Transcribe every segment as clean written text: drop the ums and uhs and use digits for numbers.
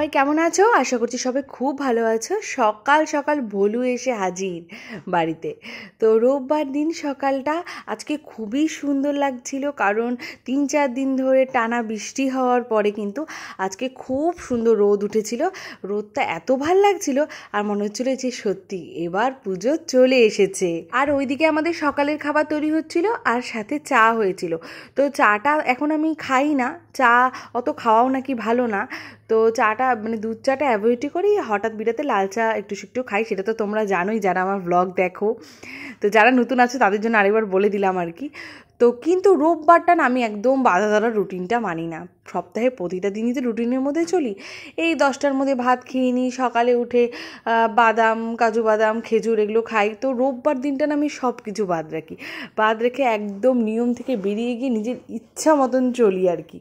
সবাই কেমন আছো? আশা করছি সবাই খুব ভালো আছো। সকাল সকাল ভোলু এসে হাজির বাড়িতে। তো রোববার দিন সকালটা আজকে খুবই সুন্দর লাগছিল, কারণ 3-4 দিন ধরে টানা বৃষ্টি হওয়ার পরে কিন্তু আজকে খুব সুন্দর রোদ উঠেছিল। রোদটা এত ভাল লাগছিল আর মনে হচ্ছিল যে সত্যি এবার পুজো চলে এসেছে। আর ওইদিকে আমাদের সকালের খাবার তৈরি হচ্ছিল আর সাথে চা হয়েছিল। তো চাটা এখন আমি খাই না, চা অত খাওয়াও নাকি ভালো না। তো চাটা মানে দুধ চাটা অ্যাভয়েডই করি, হঠাৎ বিরাতে লাল চা একটু একটু খাই। সেটা তো তোমরা জানোই যারা আমার ব্লগ দেখো। তো যারা নতুন আছে তাদের জন্য আরেকবার বলে দিলাম আর কি। তো কিন্তু রোববারটা না আমি একদম বাধা ধরা রুটিনটা মানি না। সপ্তাহে প্রতিটা দিনই তো রুটিনের মধ্যে চলি। এই 10টার মধ্যে ভাত খেয়ে নিই, সকালে উঠে বাদাম, কাজু বাদাম, খেজুর এগুলো খাই। তো রোববার দিনটা না আমি সব কিছু বাদ রাখি, বাদ রেখে একদম নিয়ম থেকে বেরিয়ে গিয়ে নিজের ইচ্ছা মতন চলি আর কি।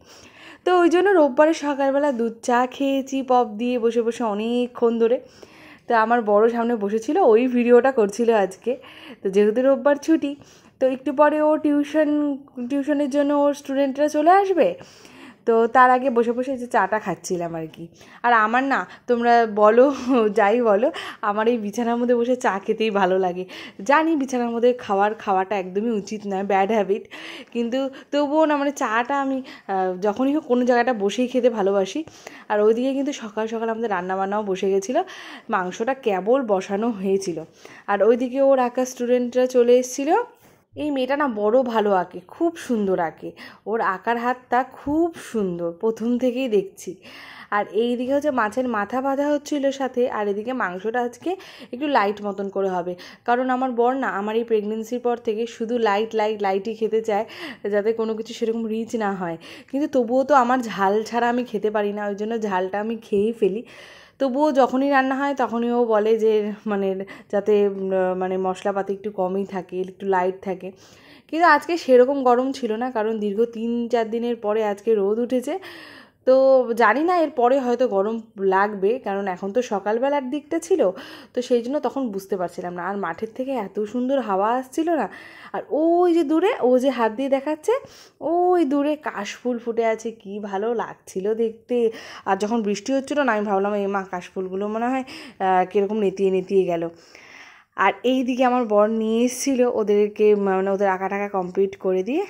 তো ওই জন্য রোববারে সকালবেলা দুধ চা খেয়েছি পপ দিয়ে বসে বসে অনেকক্ষণ ধরে। তো আমার বড় সামনে বসেছিল, ওই ভিডিওটা করছিল আজকে। তো যেহেতু রোববার ছুটি, তো একটু পরে ও টিউশনের জন্য ওর স্টুডেন্টরা চলে আসবে। তো তার আগে বসে বসে যে চাটা খাচ্ছিলাম আর কি। আর আমার না, তোমরা বলো যাই বলো, আমার এই বিছানার মধ্যে বসে চা খেতেই ভালো লাগে। জানি বিছানার মধ্যে খাওয়াটা একদমই উচিত নয়, ব্যাড হ্যাবিট, কিন্তু তবুও না মানে চাটা আমি যখনই হোক কোনো জায়গাটা বসেই খেতে ভালোবাসি। আর ওইদিকে কিন্তু সকাল সকাল আমাদের রান্নাবান্নাও বসে গেছিলো, মাংসটা কেবল বসানো হয়েছিল। আর ওইদিকে ওর আঁকা স্টুডেন্টরা চলে এসেছিলো। এই মেয়েটা না বড় ভালো আঁকে, খুব সুন্দর আঁকে, ওর আঁকার হাতটা খুব সুন্দর, প্রথম থেকেই দেখছি। আর এই দিকে হচ্ছে মাছের মাথা বাঁধা হচ্ছিল সাথে, আর এদিকে মাংসটা আজকে একটু লাইট মতন করে হবে, কারণ আমার বর না আমার এই প্রেগনেন্সির পর থেকে শুধু লাইটই খেতে চায়, যাতে কোনো কিছু সেরকম রিচ না হয়। কিন্তু তবুও তো আমার ঝাল ছাড়া আমি খেতে পারি না, ওই জন্য ঝালটা আমি খেয়েই ফেলি। তবুও যখনই রান্না হয় তখনই ও বলে যে মানে যাতে মানে মশলাপাতি একটু কমই থাকে, একটু লাইট থাকে। কিন্তু আজকে সেরকম গরম ছিল না, কারণ দীর্ঘ 3-4 দিনের পরে আজকে রোদ উঠেছে। তো জানি না এর পরে হয়তো গরম লাগবে, কারণ এখন তো সকালবেলার দিকটা ছিল, তো সেই জন্য তখন বুঝতে পারছিলাম না। আর মাঠের থেকে এত সুন্দর হাওয়া আসছিল না। আর ওই যে দূরে ও যে হাত দিয়ে দেখাচ্ছে, ওই দূরে কাশফুল ফুটে আছে, কি ভালো লাগছিল দেখতে। আর যখন বৃষ্টি হচ্ছিলো না, আমি ভাবলাম এই মা কাশফুলগুলো মনে হয় কীরকম নেতিয়ে গেল। আর এই দিকে আমার বর নিয়ে এসেছিলো ওদেরকে, মানে ওদের আঁকা টাকা কমপ্লিট করে দিয়ে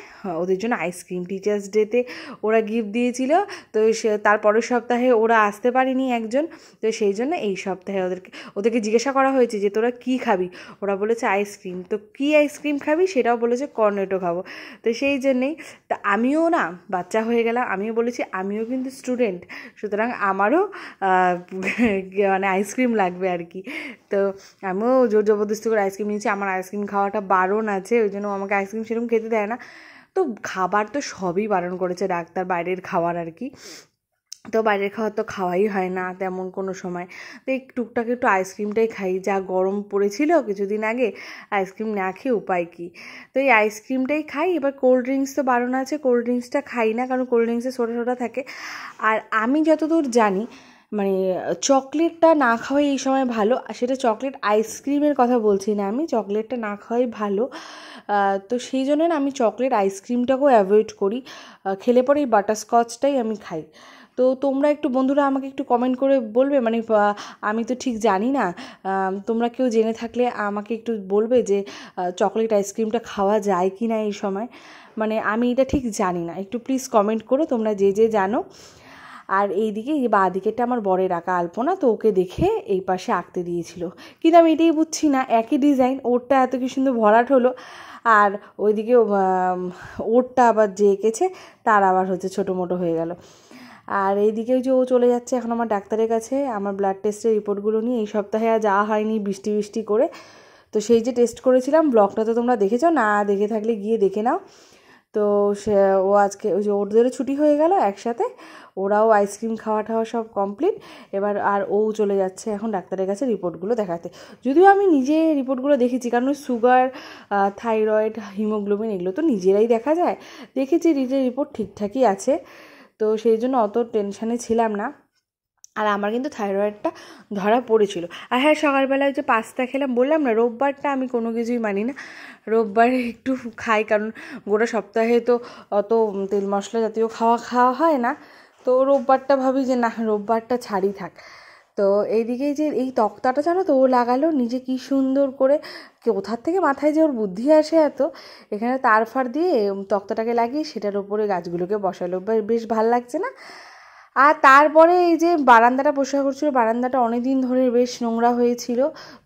ওদের জন্য আইসক্রিম, টিচার্স ডেতে ওরা গিফট দিয়েছিল। তো তার পরের সপ্তাহে ওরা আসতে পারেনি একজন, তো সেই জন্য এই সপ্তাহে ওদেরকে জিজ্ঞাসা করা হয়েছে যে তোরা কী খাবি। ওরা বলেছে আইসক্রিম। তো কী আইসক্রিম খাবি সেটাও বলেছে কর্নেটো খাবো। তো সেই জন্যেই তা আমিও না বাচ্চা হয়ে গেলাম, আমিও বলেছি আমিও কিন্তু স্টুডেন্ট, সুতরাং আমারও মানে আইসক্রিম লাগবে আর কি। তো আমিও জোর জবরদস্তি করে আইসক্রিম নিয়েছি। আমার আইসক্রিম খাওয়াটা বারণ আছে, ওই জন্য আমাকে আইসক্রিম সেরকম খেতে দেয় না। তো খাবার তো সবই বারণ করেছে ডাক্তার, বাইরের খাবার আর কি। তো বাইরের খাবার তো খাওয়াই হয় না তেমন কোনো সময়। তো এই টুকটাক একটু আইসক্রিমটাই খাই, যা গরম পড়েছিল কিছুদিন আগে, আইসক্রিম না খেয়ে উপায় কী। তো এই আইসক্রিমটাই খাই। এবার কোল্ড ড্রিঙ্কস তো বারণ আছে, কোল্ড ড্রিঙ্কসটা খাই না, কারণ কোল্ড ড্রিঙ্কসে সোডা থাকে। আর আমি যতদূর জানি মানে চকলেটটা না খাওয়াই এই সময় ভালো, সেটা চকলেট আইসক্রিমের কথা বলছি না আমি, চকলেটটা না খাওয়াই ভালো। তো সেই জন্য না আমি চকলেট আইসক্রিমটাকেও অ্যাভয়েড করি, খেলে পরে এই বাটারস্কচটাই আমি খাই। তো তোমরা একটু বন্ধুরা আমাকে একটু কমেন্ট করে বলবে, মানে আমি তো ঠিক জানি না, তোমরা কেউ জেনে থাকলে আমাকে একটু বলবে যে চকলেট আইসক্রিমটা খাওয়া যায় কি না এই সময়, মানে আমি এটা ঠিক জানি না, একটু প্লিজ কমেন্ট করো তোমরা যে জানো। আর এইদিকে এই বাঁ দিকেটা আমার বরের আঁকা আলপনা, তো ওকে দেখে এই পাশে আঁকতে দিয়েছিল, কিন্তু আমি এটাই বুঝছি না একই ডিজাইন, ওরটা এত কি সুন্দর ভরাট হলো, আর ওইদিকে ওরটা আবার যে এঁকেছে তার আবার হচ্ছে ছোটো মোটো হয়ে গেল। আর এইদিকে যে ও চলে যাচ্ছে এখন আমার ডাক্তারের কাছে আমার ব্লাড টেস্টের রিপোর্টগুলো নিয়ে। এই সপ্তাহে আর যাওয়া হয়নি বৃষ্টি করে। তো সেই যে টেস্ট করেছিলাম, ব্লগটা তো তোমরা দেখেছো, না দেখে থাকলে গিয়ে দেখে নাও। তো ও আজকে ওই যে ওদেরও ছুটি হয়ে গেল একসাথে, ওরাও আইসক্রিম খাওয়া সব কমপ্লিট। এবার আর ও চলে যাচ্ছে এখন ডাক্তারের কাছে রিপোর্টগুলো দেখাতে। যদিও আমি নিজে রিপোর্টগুলো দেখেছি, কারণ ওই সুগার, থাইরয়েড, হিমোগ্লোবিন এগুলো তো নিজেরাই দেখা যায়, দেখেছি রিপোর্ট ঠিকঠাকই আছে। তো সেই জন্য অত টেনশানে ছিলাম না। আর আমার কিন্তু থাইরয়েডটা ধরা পড়েছিল। আর হ্যাঁ, সকালবেলায় যে পাস্তা খেলাম, বললাম না রোববারটা আমি কোনো কিছুই মানি না, রোববারে একটু খাই, কারণ গোটা সপ্তাহে তো অত তেল মশলা জাতীয় খাওয়া হয় না। তো রোববারটা ভাবি যে না, রোববারটা ছাড়ি থাক। তো এইদিকে যে এই তক্তাটা জানো তো ও লাগালো নিজে, কি সুন্দর করে, কোথার থেকে মাথায় যে ওর বুদ্ধি আসে এত, এখানে তার ফার দিয়ে তক্তাটাকে লাগিয়ে সেটার উপরে গাছগুলোকে বসালো, বেশ ভাল লাগছে না? আর তারপরে এই যে বারান্দাটা পরিষ্কার করছিলো, বারান্দাটা অনেক দিন ধরে বেশ নোংরা হয়েছিল,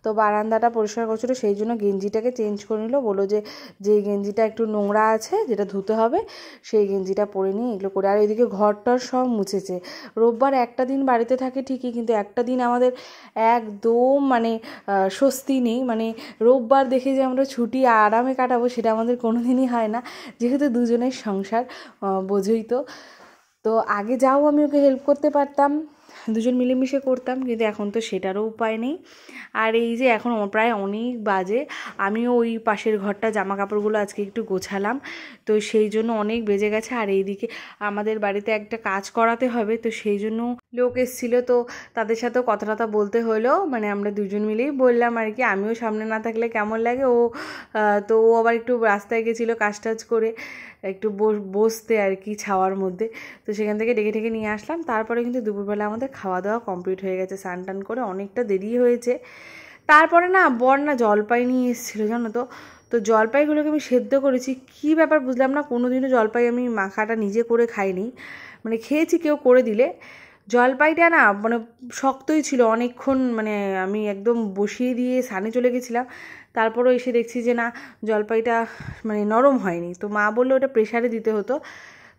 তো বারান্দাটা পরিষ্কার করছিলো, সেই জন্য গেঞ্জিটাকে চেঞ্জ করে নিল, বললো যে যে গেঞ্জিটা একটু নোংরা আছে, যেটা ধুতে হবে, সেই গেঞ্জিটা পরে নিয়ে এগুলো করে। আর এদিকে ঘরটার সব মুছেছে। রোববার একটা দিন বাড়িতে থাকে ঠিকই, কিন্তু একটা দিন আমাদের একদম মানে স্বস্তি নেই, মানে রোববার দেখে যে আমরা ছুটি আরামে কাটাবো সেটা আমাদের কোনো দিনই হয় না, যেহেতু দুজনের সংসার, বোঝই তো। তো আগে যাও আমি ওকে হেল্প করতে পারতাম, দুজন মিলেমিশে করতাম, কিন্তু এখন তো সেটারও উপায় নেই। আর এই যে এখন প্রায় অনেক বাজে, আমিও ওই পাশের ঘরটা জামা কাপড়গুলো আজকে একটু গোছালাম, তো সেই জন্য অনেক বেজে গেছে। আর এইদিকে আমাদের বাড়িতে একটা কাজ করাতে হবে, তো সেই জন্য লোক এসেছিলো, তো তাদের সাথেও কথা টথা বলতে হলো, মানে আমরা দুজন মিলেই বললাম আর কি, আমিও সামনে না থাকলে কেমন লাগে। তো ও আবার একটু রাস্তায় গেছিলো কাজ টাজ করে, একটু বসতে আর কি ছাওয়ার মধ্যে, তো সেখান থেকে ডেকে ঢেকে নিয়ে আসলাম। তারপরে কিন্তু দুপুরবেলা আমাদের খাওয়া দাওয়া কমপ্লিট হয়ে গেছে, স্নান টান করে অনেকটা দেরি হয়েছে। তারপরে না বর না জলপাই নিয়ে এসেছিলো জানো তো, তো জলপাইগুলোকে আমি সেদ্ধ করেছি, কী ব্যাপার বুঝলাম না, কোনো দিনও জলপাই আমি মাখাটা নিজে করে খাইনি, মানে খেয়েছি কেউ করে দিলে। জলপাইটা না মানে শক্তই ছিল অনেকক্ষণ, মানে আমি একদম বসিয়ে দিয়ে সানে চলে গেছিলাম, তারপরও এসে দেখছি যে না, জলপাইটা মানে নরম হয়নি, তো মা বললো ওটা প্রেশারে দিতে হতো।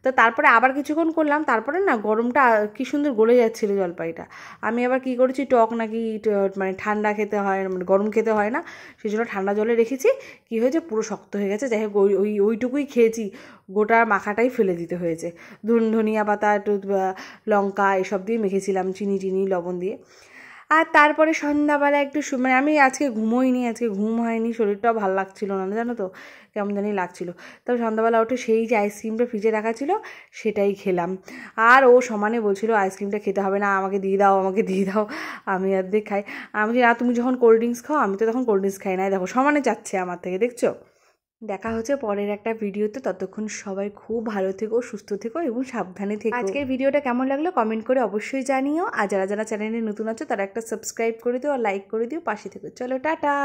তো তারপরে আবার কিছুক্ষণ করলাম, তারপরে না গরমটা কী সুন্দর গলে যাচ্ছিলো জলপাইটা। আমি আবার কী করেছি, টক নাকি মানে ঠান্ডা খেতে হয়, মানে গরম খেতে হয় না, সেই জন্য ঠান্ডা জলে রেখেছি, কী হয়েছে পুরো শক্ত হয়ে গেছে। যাই হোক ওইটুকুই খেয়েছি, গোটা মাখাটাই ফেলে দিতে হয়েছে। ধনিয়া পাতা, একটু লঙ্কা এসব দিয়ে মেখেছিলাম, চিনি লবণ দিয়ে। আর তারপরে সন্ধ্যাবেলা একটু মানে আমি আজকে ঘুমোইনি, আজকে ঘুম হয়নি, শরীরটাও ভালো লাগছিলো না জানো তো, কেমন জানি লাগছিলো। তবে সন্ধ্যাবেলা উঠে সেই যে আইসক্রিমটা ফ্রিজে রাখা ছিল সেটাই খেলাম। আর ও সমানে বলছিল আইসক্রিমটা খেতে হবে না, আমাকে দিয়ে দাও, আমাকে দিয়ে দাও, আমি অর্ধেক খাই। আমি না, তুমি যখন কোল্ড ড্রিঙ্কস খাও, আমি তো তখন কোল্ড ড্রিঙ্কস খাই না, দেখো সমানে চাচ্ছে আমার থেকে, দেখছো। দেখা হচ্ছে পরের একটা ভিডিওতে, ততক্ষণ সবাই খুব ভালো থেকো, সুস্থ থেকো এবং সাবধানে থেকো। আজকের ভিডিওটা কেমন লাগলো কমেন্ট করে অবশ্যই জানিও, আর যারা যারা চ্যানেলে নতুন আছো তারা একটা সাবস্ক্রাইব করে দিও আর লাইক করে দিও, পাশে থেকো। চলো টাটা।